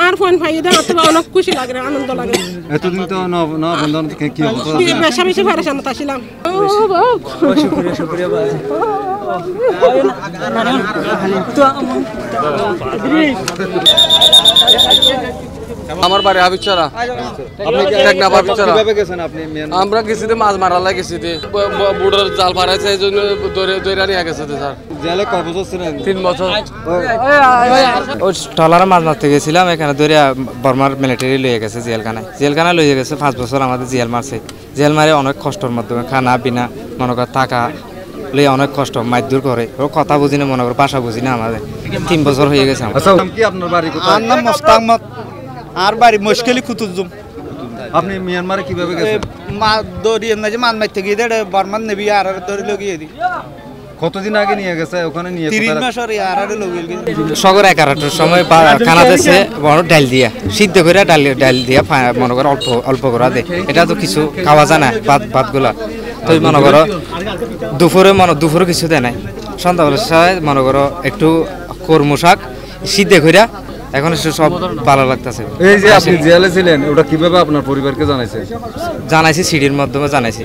আর phone ভাই অনেক খুশি লাগে, আনন্দ লাগে। এতদিন তো কি বেশা বেশি পেরেশানিতে আসছিলাম। আমার বাড়ি হাবিবচরা। আমরা গেছি মাছ মারালে গেছি, বুড়োর জাল মারাইছে এই জন্য দৈরা নিয়ে গেছে স্যার। 3 বছর। ওই ট্রলারে মাছ মারতে গেছিলাম, এখানে দরিয়া বর্মার মিলিটারি লইয়ে গেছে জেলখানায় লইয়ে গেছে। 5 বছর আমাদের জেল মারছে। জেল মারে অনেক কষ্টের মাধ্যমে খানা বিনা মনে কর টাকা লইয়া অনেক কষ্ট মারধর করে। ও কথা বুঝি না, মনে কর ভাষা বুঝি না। আমাদের 3 বছর হয়ে গেছে। আমার নাম মোস্তাক আহমদ, আর বাড়ি মুশকিলি কুতুজুম। আপনি মিয়ানমারে কিভাবে গেছেন? মা দরিয়ে না যে মান মারতে গিয়ে বর্মান নেবি আর দড়ি লগিয়ে দি। কতদিন আগে নিয়ে গেছে ওখানে? নিয়ে 3 মাস আর লগিয়ে সগর 11টার সময় খানা দিয়েছে বড় ডাল দিয়া সিদ্ধ করে ডাল দিয়া মনে করো অল্প করে দে। এটা তো কিছু খাওয়া যায় না, ভাতগুলা। তো মনে করো দুপুরে কিছু দেয় নাই। সন্ধ্যাবেলার সময় মনে করো একটু কর্ম শাক সিদ্ধ করে এখন সব ভালো লাগতেছে। এই যে আপনি জেলে ছিলেন, ওটা কিভাবে আপনার পরিবারকে জানাইছি সিডির মাধ্যমে জানাইছি।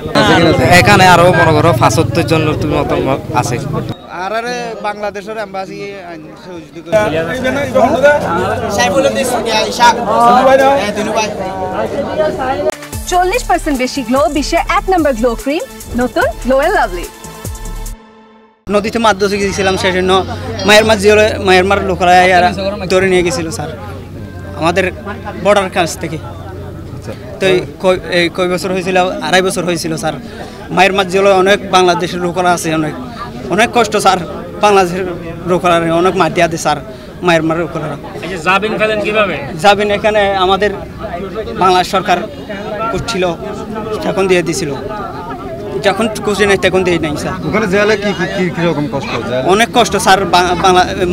এখানে আরো মনে করো 75 জনের মতো আছে। আর বাংলাদেশের এম্বাসি %40 বেশি গ্লো, বিশ্বের 1 নম্বর গ্লো ক্রিম, নতুন গ্লো এন্ড লাভলি। নদীতে মাছ ধরতে গেছিলাম, সেজন্য মায়ের লোকেরা ধরে নিয়ে গেছিল স্যার আমাদের বর্ডার কাছ থেকে। তো এই কয় বছর হয়েছিল? 2.5 বছর হয়েছিল স্যার। মায়ের মাছ জেলে অনেক বাংলাদেশের লোকেরা আছে, অনেক কষ্ট স্যার। বাংলাদেশের লোকেরা অনেক মাটি আছে স্যার। মায়ের লোকেরা যাবেন এখানে আমাদের বাংলাদেশ সরকার করছিল, তখন দিয়ে দিছিল। যখন খুশি নাই তখন দিয়ে নাই স্যার। ওখানে জেলে কি রকম কষ্ট? অনেক কষ্ট স্যার।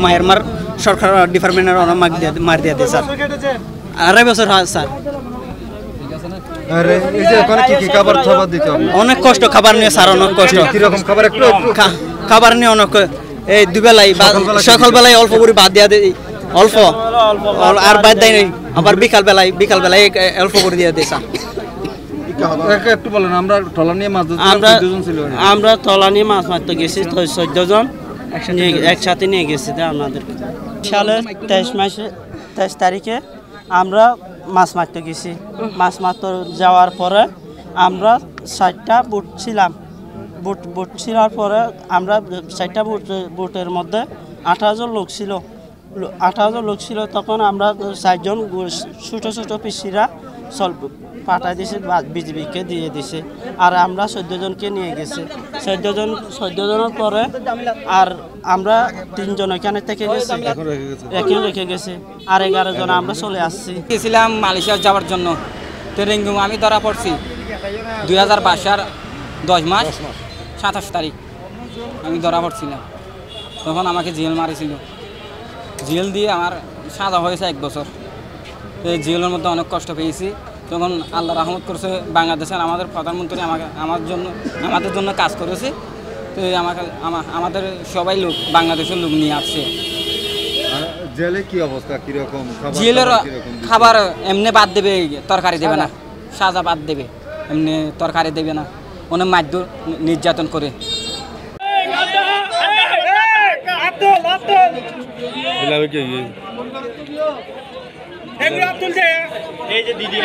মায়ানমার সরকার ডিপার্টমেন্টের অনেক মার দিয়ে দেয় স্যার। 2.5 বছর হয় স্যার। অনেক কষ্ট খাবার নিয়ে স্যার, অনেক কষ্ট। কিরকম খাবার? একটু খাবার নিয়ে অনেক, এই দুবেলাই সকালবেলায় অল্প করে ভাত দিয়া দেয়, অল্প আর ভাত দেয় নাই। আবার বিকাল বেলায় অল্প করে দিয়ে দেয় স্যার। একটু বলেন। আমরা ট্রলার নিয়ে মাছ মারতে গেছি 14 জন একসাথে নিয়ে গেছি আমাদের সালের 23 তারিখে আমরা মাছ মারতে গেছি। মাছ মারতে যাওয়ার পরে আমরা 4টা বুট ছিলাম। বুট ছিলার পরে আমরা 4টা বুটের মধ্যে 18 জন লোক ছিল। 18 জন লোক ছিল। তখন আমরা 4 জন ছোটো ছোটো পিসিরা পাঠাই দিয়েছে, বিজিবিকে দিয়ে দিছে। আর আমরা 14 জনকে নিয়ে গেছি। 14 জনের পরে আর আমরা 3 জন এখানে থেকে গেছি, রেখে গেছি। আর 11 জন আমরা চলে আসছি। গেছিলাম মালয়েশিয়া যাওয়ার জন্য। ট্রেনিং আমি ধরা পড়ছি 2022 10 মাস 27 তারিখ আমি ধরা পড়ছিলাম। তখন আমাকে জেল মারিছিল। জেল দিয়ে আমার সাজা হয়েছে 1 বছর। এই জেলের মধ্যে অনেক কষ্ট পেয়েছি। তখন আল্লাহ রহমত করেছে, বাংলাদেশের আমাদের প্রধানমন্ত্রী আমাদের জন্য কাজ করেছে। তো আমাদের সবাই লোক বাংলাদেশের লোক নিয়ে আসছে। জেলে কি অবস্থা? কিরকম জেলের খাবার? এমনি বাদ দেবে, তরকারি দেবে না। সাজা বাদ দেবে, এমনি তরকারি দেবে না। অনেক মারধর নির্যাতন করে। এই যে দিদি